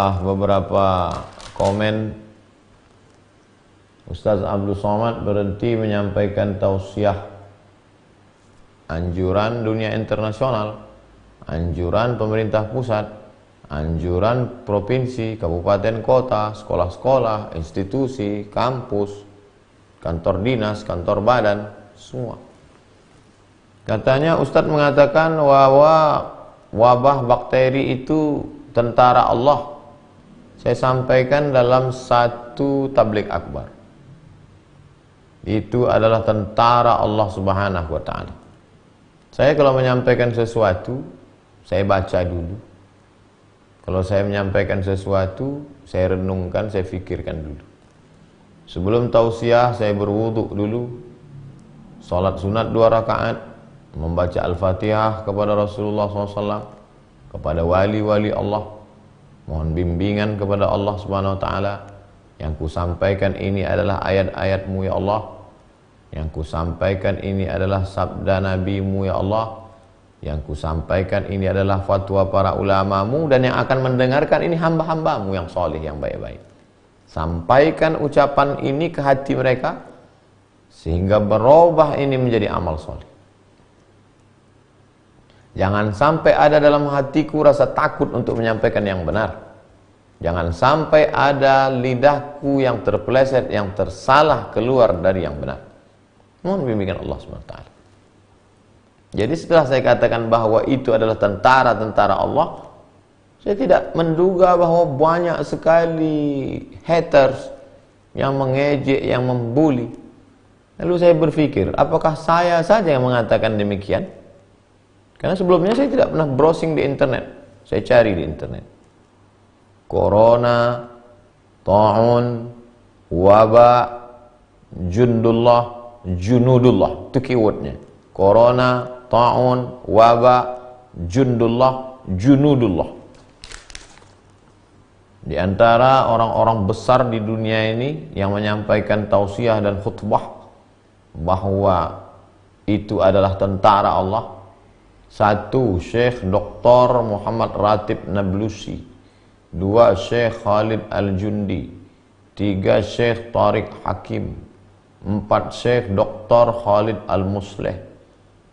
setelah beberapa komen, Ustaz Abdul Somad berhenti menyampaikan tausiah, anjuran dunia internasional, anjuran pemerintah pusat, anjuran provinsi, kabupaten, kota, sekolah-sekolah, institusi, kampus, kantor dinas, kantor badan, semua. Katanya Ustadz mengatakan bahwa wabah bakteri itu tentara Allah. Saya sampaikan dalam satu tabligh akbar. Itu adalah tentara Allah Subhanahu wa ta'ala. Saya kalau menyampaikan sesuatu, saya baca dulu. Kalau saya menyampaikan sesuatu, saya renungkan, saya fikirkan dulu. Sebelum tausiah, saya berwudu dulu, salat sunat 2 rakaat, membaca Al-Fatihah kepada Rasulullah SAW, kepada wali-wali Allah, mohon bimbingan kepada Allah Subhanahu wa ta'ala. Yang ku sampaikan ini adalah ayat-ayat-Mu ya Allah. Yang ku sampaikan ini adalah sabda Nabi-Mu ya Allah. Yang ku sampaikan ini adalah fatwa para ulama-Mu, dan yang akan mendengarkan ini hamba-hamba-Mu yang soleh, yang baik-baik. Sampaikan ucapan ini ke hati mereka, sehingga berubah ini menjadi amal soleh. Jangan sampai ada dalam hatiku rasa takut untuk menyampaikan yang benar. Jangan sampai ada lidahku yang terpeleset, yang tersalah keluar dari yang benar. Mohon bimbingan Allah SWT. Jadi setelah saya katakan bahwa itu adalah tentara-tentara Allah, saya tidak menduga bahwa banyak sekali haters yang mengejek, yang membuli. Lalu saya berpikir, apakah saya saja yang mengatakan demikian? Karena sebelumnya saya tidak pernah browsing di internet. Saya cari di internet. Corona, ta'un, wabak, junudullah. Itu keywordnya. Corona, ta'un, wabak, junudullah. Di antara orang-orang besar di dunia ini yang menyampaikan tausiah dan khutbah bahwa itu adalah tentara Allah. 1. Syekh Dr. Muhammad Ratib Nablusi. 2. Syekh Khalid Al-Jundi. 3. Syekh Tariq Hakim. 4. Syekh Dr. Khalid Al-Musleh.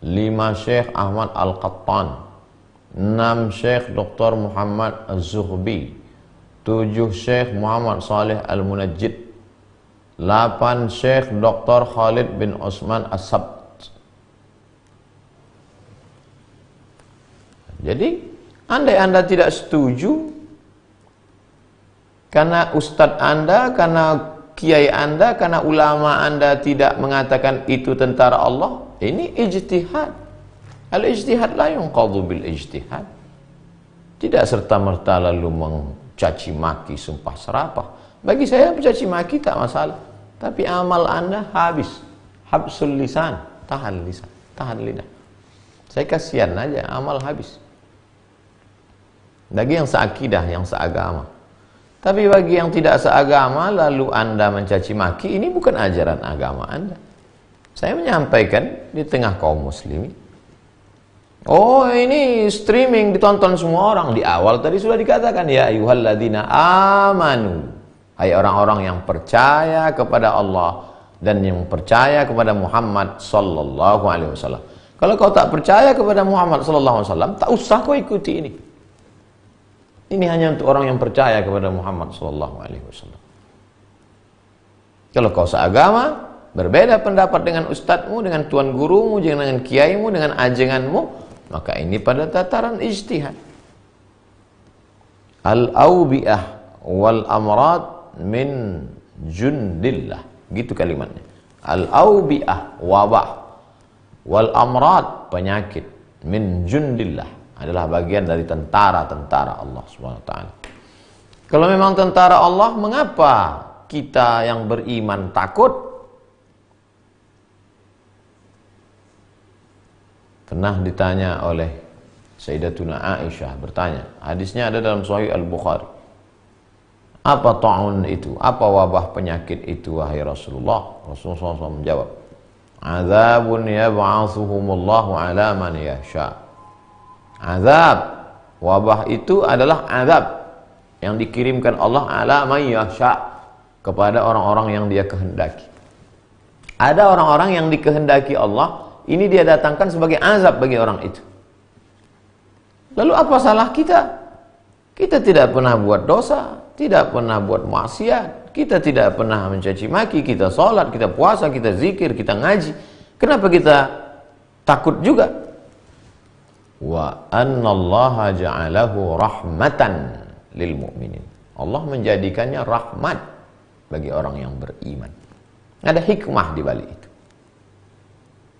5. Syekh Ahmad Al-Qattan. 6. Syekh Dr. Muhammad Az-Zuhbi. 7. Syekh Muhammad Saleh Al-Munajjid. 8. Syekh Dr. Khalid bin Osman As-Sabt. Jadi, andai Anda tidak setuju, karena ustadz Anda, karena kiai Anda, karena ulama Anda tidak mengatakan itu tentara Allah, ini ijtihad. Al-ijtihad la yunqadhu bil ijtihad. Tidak serta-merta lalu mencaci maki, sumpah serapah. Bagi saya mencaci maki tak masalah, tapi amal Anda habis. Habsul lisan, tahan lisan, tahan lidah. Saya kasihan aja, amal habis. Bagi yang seakidah, yang seagama. Tapi bagi yang tidak seagama, lalu Anda mencaci maki, ini bukan ajaran agama Anda. Saya menyampaikan di tengah kaum muslimin. Oh, ini streaming ditonton semua orang. Di awal tadi sudah dikatakan, ya ayyuhalladzina amanu. Hai orang-orang yang percaya kepada Allah dan yang percaya kepada Muhammad sallallahu alaihi wasallam. Kalau kau tak percaya kepada Muhammad sallallahu alaihi wasallam, tak usah kau ikuti ini. Ini hanya untuk orang yang percaya kepada Muhammad sallallahu alaihi wasallam. Kalau kau seagama, berbeda pendapat dengan ustadzmu, dengan tuan gurumu, dengan kiaimu, dengan ajenganmu, maka ini pada tataran ijtihad. Al-awbi'ah wal amrad min jundillah. Gitu kalimatnya. Al-awbi'ah, wabah, wal amrad, penyakit, min jundillah, adalah bagian dari tentara-tentara Allah SWT. Kalau memang tentara Allah, mengapa kita yang beriman takut? Pernah ditanya oleh Sayyidatuna Aisyah, bertanya, hadisnya ada dalam Sahih Al-Bukhari. Apa ta'un itu? Apa wabah penyakit itu, wahai Rasulullah? Rasulullah SAW menjawab, azabun yab'athuhumullahu ala man yasha'. Azab, wabah itu adalah azab yang dikirimkan Allah ala may yasha, kepada orang-orang yang dia kehendaki. Ada orang-orang yang dikehendaki Allah, ini dia datangkan sebagai azab bagi orang itu. Lalu apa salah kita? Kita tidak pernah buat dosa, tidak pernah buat maksiat, kita tidak pernah mencaci maki, kita sholat, kita puasa, kita zikir, kita ngaji. Kenapa kita takut juga? Wa annallaha ja'alahu rahmatan lil mu'minin. Allah menjadikannya rahmat bagi orang yang beriman. Ada hikmah di balik itu.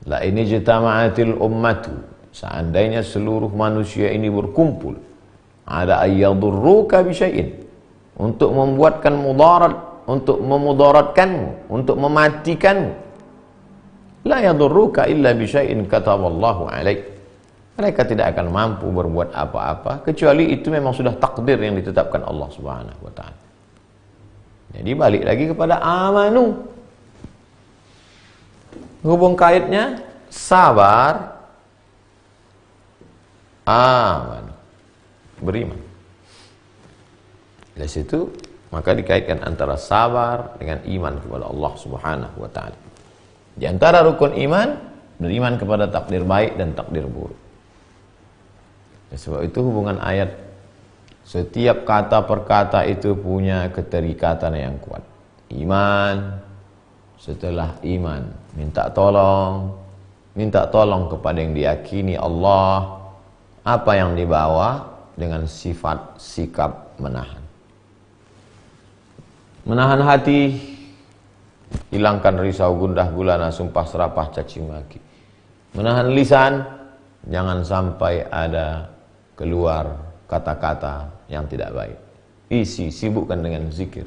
La ini jitama'atil ummatu, seandainya seluruh manusia ini berkumpul, ada ayyadurruka bisyai'in, untuk membuatkan mudarat, untuk memudaratkanmu, untuk mematikanmu. La yadurruka illa bisyai'in kataballahu alaik. Mereka tidak akan mampu berbuat apa-apa kecuali itu memang sudah takdir yang ditetapkan Allah Subhanahu wa taala. Jadi balik lagi kepada amanu. Hubung kaitnya sabar, aman, beriman. Dari situ maka dikaitkan antara sabar dengan iman kepada Allah Subhanahu wa taala. Di antara rukun iman, beriman kepada takdir baik dan takdir buruk. Ya, sebab itu hubungan ayat, setiap kata per kata itu punya keterikatan yang kuat. Iman, setelah iman minta tolong kepada yang diyakini Allah, apa yang dibawa dengan sifat sikap menahan hati, hilangkan risau gundah gulana sumpah serapah caci maki, menahan lisan, jangan sampai ada keluar kata-kata yang tidak baik, sibukkan dengan zikir.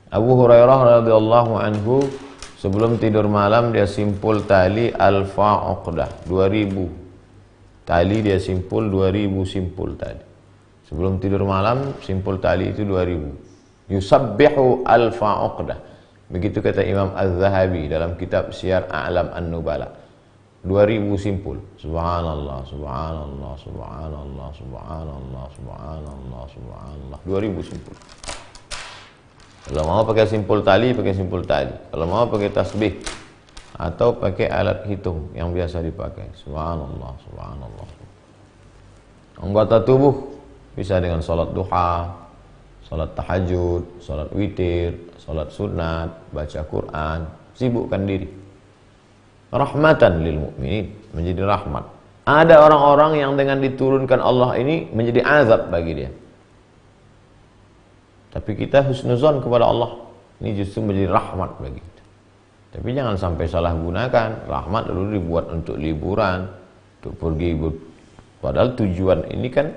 Abu Hurairah radhiyallahu anhu sebelum tidur malam dia simpul tali alfa uqdah, 2000 tali dia simpul, 2000 simpul tali. Sebelum tidur malam simpul tali itu 2000. Yusabbihu alfa uqdah. Begitu kata Imam Az-Zahabi dalam kitab Syiar A'lam An-Nubala. 2000 simpul. Subhanallah, subhanallah, subhanallah, subhanallah, subhanallah, subhanallah. 2000 simpul. Kalau mau pakai simpul tali, pakai simpul tali. Kalau mau pakai tasbih atau pakai alat hitung yang biasa dipakai. Subhanallah, subhanallah. Anggota tubuh bisa dengan salat duha, salat tahajud, salat witir, salat sunat, baca Quran, sibukkan diri. Rahmatan lil mu'minin, menjadi rahmat. Ada orang-orang yang dengan diturunkan Allah ini menjadi azab bagi dia. Tapi kita husnuzon kepada Allah, ini justru menjadi rahmat bagi kita. Tapi jangan sampai salah gunakan. Rahmat dulu dibuat untuk liburan, untuk pergi, padahal tujuan ini kan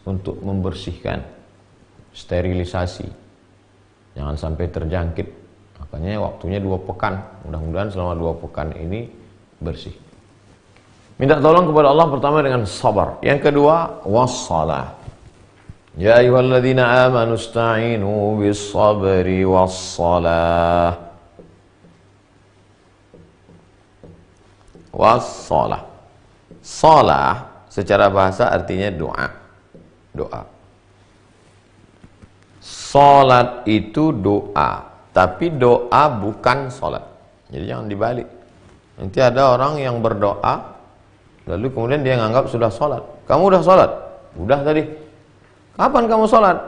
untuk membersihkan, sterilisasi, jangan sampai terjangkit. Makanya waktunya 2 pekan. Mudah-mudahan selama 2 pekan ini bersih. Minta tolong kepada Allah pertama dengan sabar. Yang kedua, wassalah. Ya ayyuhalladzina amanu ista'inu bis-sabri was-salah. Was-salah. Salah secara bahasa artinya doa. Doa. Salat itu doa, tapi doa bukan salat. Jadi jangan dibalik. Nanti ada orang yang berdoa lalu kemudian dia menganggap sudah salat. Kamu udah salat? Udah tadi. Kapan kamu sholat?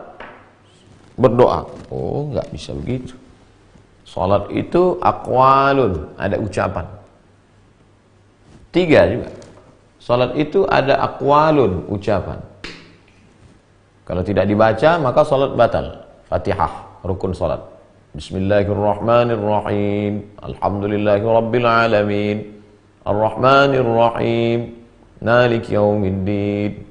Berdoa. Oh, nggak bisa begitu. Sholat itu aqwalun, ada ucapan. 3 juga. Sholat itu ada aqwalun, ucapan. Kalau tidak dibaca, maka sholat batal. Fatihah, rukun sholat. Bismillahirrahmanirrahim. Alhamdulillahirabbil alamin. Ar-Rahmanir-Rahim. Maliki yaumiddin.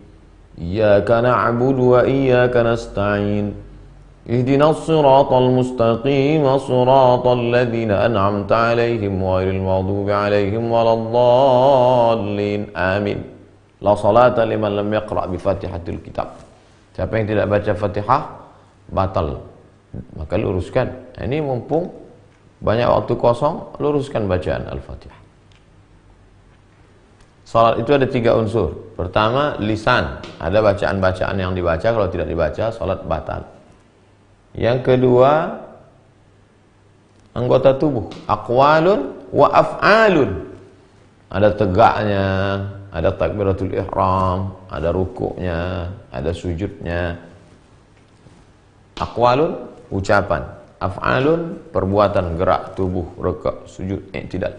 Iyyaka na'budu wa iyyaka nasta'in. Ihdinas siratal mustaqim, siratal ladzina an'amta 'alaihim ghairil maghdubi 'alaihim waladdallin. Amin. La salata liman lam yaqra' bi Fatihatil kitab. Siapa yang tidak baca Fatihah batal. Maka luruskan. Ini mumpung banyak waktu kosong, luruskan bacaan Al-Fatihah. Salat itu ada 3 unsur. Pertama, lisan. Ada bacaan-bacaan yang dibaca, kalau tidak dibaca, salat batal. Yang kedua, anggota tubuh. Aqwalun wa af'alun. Ada tegaknya, ada takbiratul ihram, ada rukuknya, ada sujudnya. Aqwalun, ucapan. Af'alun, perbuatan, gerak tubuh, rukuk, sujud, i'tidal.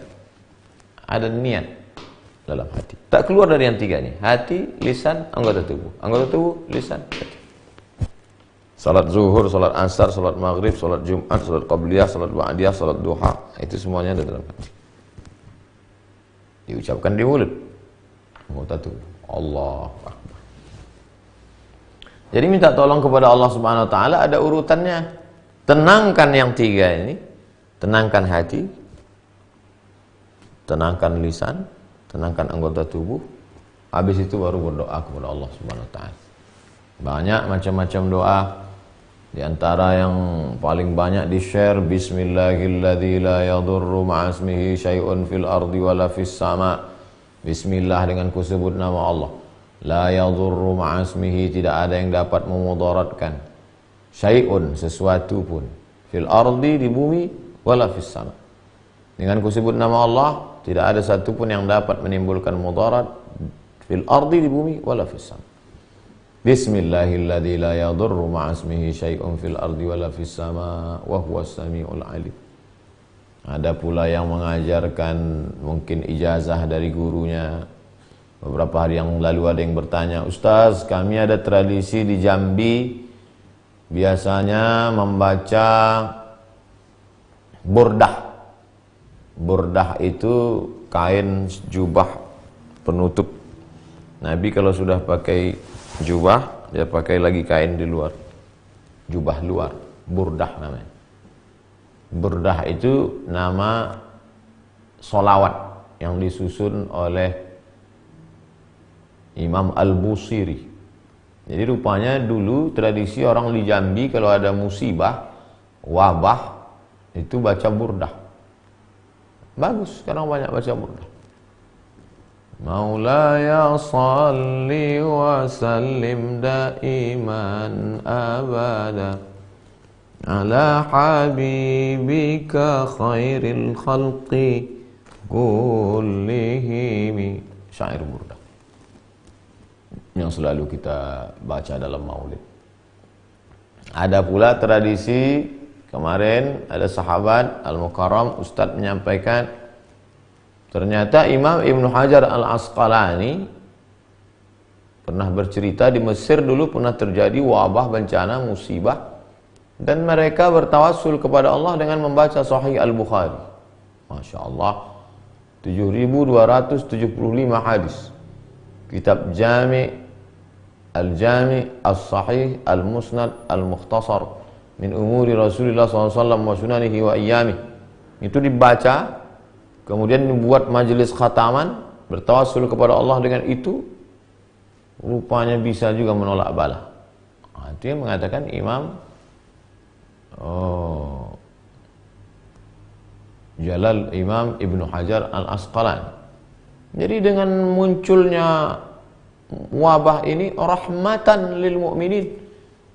Ada niat dalam hati. Tak keluar dari yang 3 ini. Hati, lisan, anggota tubuh. Anggota tubuh, lisan, hati. Salat zuhur, salat asar, salat maghrib, salat jumat, salat qabliyah, salat ba'diyah, salat duha, itu semuanya ada dalam hati. Diucapkan di mulut. Anggota tubuh. Allah Akbar. Jadi minta tolong kepada Allah Subhanahu wa taala, ada urutannya. Tenangkan yang 3 ini. Tenangkan hati, tenangkan lisan, tenangkan anggota tubuh. Habis itu baru berdoa kepada Allah Subhanahu wa taala. Banyak macam-macam doa. Di antara yang paling banyak di-share, bismillahilladzi la yadurru ma'asmihi syai'un fil ardi wala fis sama'. Bismillah, dengan kusebut nama Allah. La yadurru ma'asmihi, tidak ada yang dapat memudaratkan. Syai'un, sesuatu pun. Fil ardi, di bumi, wala fis sama'. Dengan kusebut nama Allah, tidak ada satu pun yang dapat menimbulkan mudarat. Fil ardi, di bumi, wala fis sama'. Bismillahilladzi la yadurru ma'asmihi syai'un fil ardi wala fis sama' wa huwas samiul alim. Ada pula yang mengajarkan mungkin ijazah dari gurunya. Beberapa hari yang lalu ada yang bertanya, "Ustaz, kami ada tradisi di Jambi biasanya membaca burdah." Burdah itu kain jubah penutup. Nabi kalau sudah pakai jubah, dia pakai lagi kain di luar. Jubah luar, burdah namanya. Burdah itu nama solawat yang disusun oleh Imam Al-Busiri. Jadi rupanya dulu tradisi orang di Jambi kalau ada musibah, wabah, itu baca burdah. Bagus, sekarang banyak baca burdah. Maulaya salli wa sallim daiman abada ala habibika khairil khalqi kullihim. Syair burdah yang selalu kita baca dalam maulid. Ada pula tradisi, kemarin ada sahabat Al-Mukarram Ustadz menyampaikan, ternyata Imam Ibnu Hajar Al-Asqalani pernah bercerita di Mesir dulu pernah terjadi wabah, bencana, musibah, dan mereka bertawassul kepada Allah dengan membaca Sahih Al-Bukhari. Masya Allah, 7.275 hadis. Kitab Jami' Al-Jami' As-Sahih Al-Musnad Al-Mukhtasar min umuri Rasulullah SAW wa sunanihi wa iyamih. Itu dibaca, kemudian dibuat majelis khataman, bertawassul kepada Allah dengan itu, rupanya bisa juga menolak bala. Itu yang mengatakan Imam Jalal Imam Ibnu Hajar Al-Asqalani. Jadi dengan munculnya wabah ini rahmatan lil mu'minin.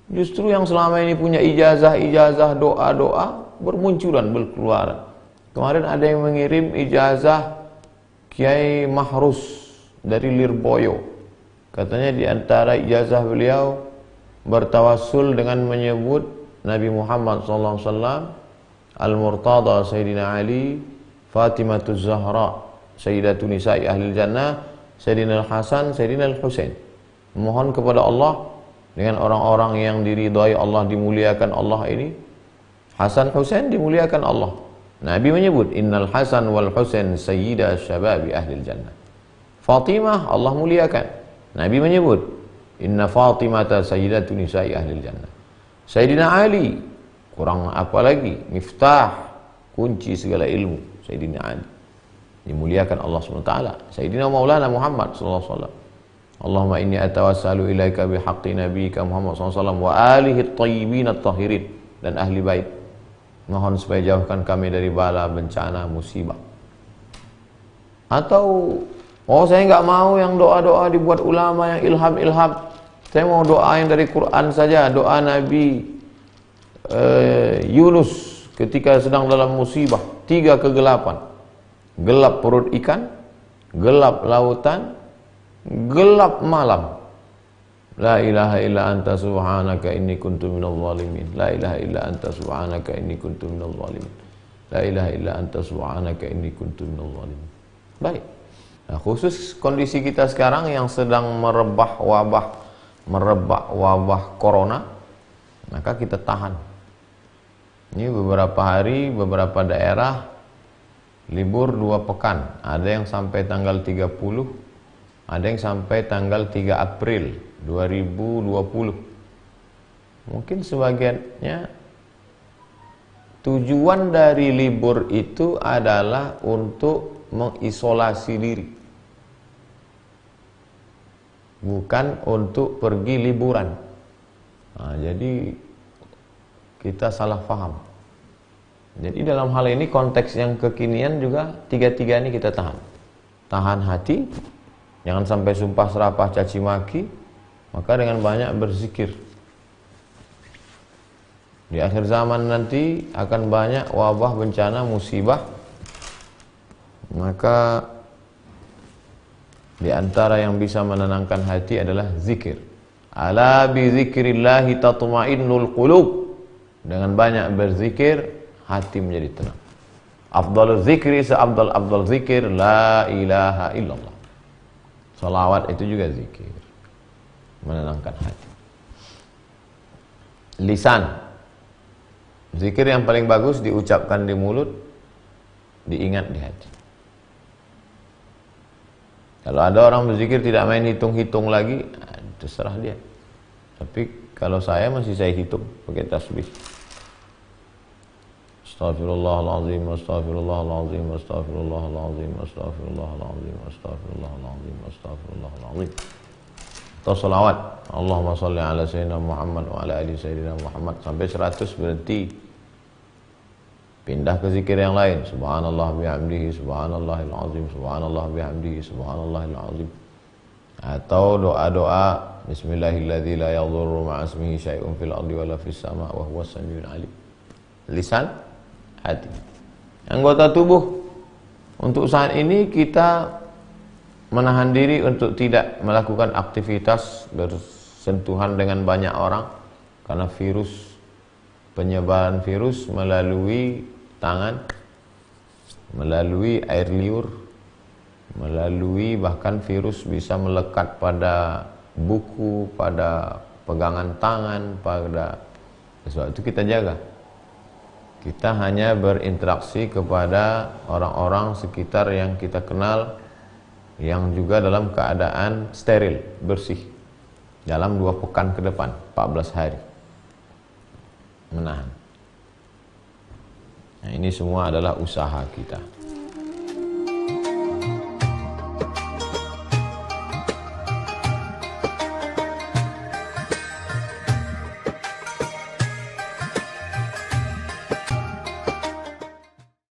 Justru yang selama ini punya ijazah-ijazah, doa-doa bermunculan, berkeluaran. Kemarin ada yang mengirim ijazah Kiai Mahrus dari Lirboyo. Katanya di antara ijazah beliau bertawassul dengan menyebut Nabi Muhammad SAW, Al-Murtada Sayyidina Ali, Fatimatuz Zahra Sayyidatun Nisa'i Ahlil Jannah, Sayyidina Al-Hasan, Sayyidina Al-Husain. Mohon kepada Allah dengan orang-orang yang diridhai Allah, dimuliakan Allah ini. Hasan Husain dimuliakan Allah. Nabi menyebut Innal Hasan wal Husain sayyida syababi ahlil jannah. Fatimah Allah muliakan. Nabi menyebut Inna Fatimata sayyidatu nisa'i ahlil jannah. Sayyidina Ali, kurang apa lagi, miftah, kunci segala ilmu. Sayyidina Ali dimuliakan Allah SWT. Sayyidina Maulana Muhammad SAW. Allahumma inni atawassalu ilaika bihaqqi nabiyika Muhammad SAW wa alihi at-tayyibin at-tahirin, dan ahli bait. Mohon supaya jauhkan kami dari bala, bencana, musibah. Atau Oh, saya nggak mau yang doa-doa dibuat ulama, yang ilham-ilham. Saya mau doa yang dari Quran saja, doa Nabi Yunus ketika sedang dalam musibah, 3 kegelapan. Gelap perut ikan, gelap lautan, gelap malam. La ilaha illa anta subhanaka inni kuntu minadh dhalimin. La ilaha illa anta subhanaka inni kuntu minadh dhalimin. La ilaha illa anta subhanaka inni kuntu minadh dhalimin. Baik. Nah, khusus kondisi kita sekarang yang sedang merebak wabah corona, maka kita tahan. Ini beberapa hari, beberapa daerah libur 2 pekan. Ada yang sampai tanggal 30, ada yang sampai tanggal 3 April 2020. Mungkin sebagiannya tujuan dari libur itu adalah untuk mengisolasi diri, bukan untuk pergi liburan. Nah, jadi kita salah paham. Jadi dalam hal ini konteks yang kekinian juga tiga-tiga ini kita tahan. Tahan hati, jangan sampai sumpah serapah caci maki, maka dengan banyak berzikir. Di akhir zaman nanti akan banyak wabah, bencana, musibah. Maka di antara yang bisa menenangkan hati adalah zikir. Ala bi zikrillahi tatma'innul qulub. Dengan banyak berzikir, hati menjadi tenang. Afdalul zikri, seabdal zikir, la ilaha illallah. Salawat itu juga zikir, menenangkan hati. Lisan, zikir yang paling bagus diucapkan di mulut, diingat di hati. Kalau ada orang berzikir tidak main hitung-hitung lagi, terserah dia. Tapi kalau saya hitung pakai tasbih. Astaghfirullahaladzim, astaghfirullahaladzim, astaghfirullahaladzim, astaghfirullahaladzim, astaghfirullahaladzim, astaghfirullahaladzim. Atau salawat, Allahumma salli ala sayyidina Muhammad wa ala ali sayyidina Muhammad, sampai 100 berhenti. Pindah ke zikir yang lain. Subhanallah bihamdihi, subhanallahil azim, subhanallah bihamdihi, subhanallahil azim. Atau doa-doa bismillahilladzi la yadhurru ma'asmihi syai'un fil ardi wala fis sama' wa huwas samiul alim. Lisan, hati. Anggota tubuh, untuk saat ini kita menahan diri untuk tidak melakukan aktivitas bersentuhan dengan banyak orang karena penyebaran virus melalui tangan, melalui air liur, melalui bahkan virus bisa melekat pada buku, pada pegangan tangan, pada sebab itu kita jaga. Kita hanya berinteraksi kepada orang-orang sekitar yang kita kenal, yang juga dalam keadaan steril, bersih, dalam 2 pekan ke depan, 14 hari. Menahan. Nah, ini semua adalah usaha kita.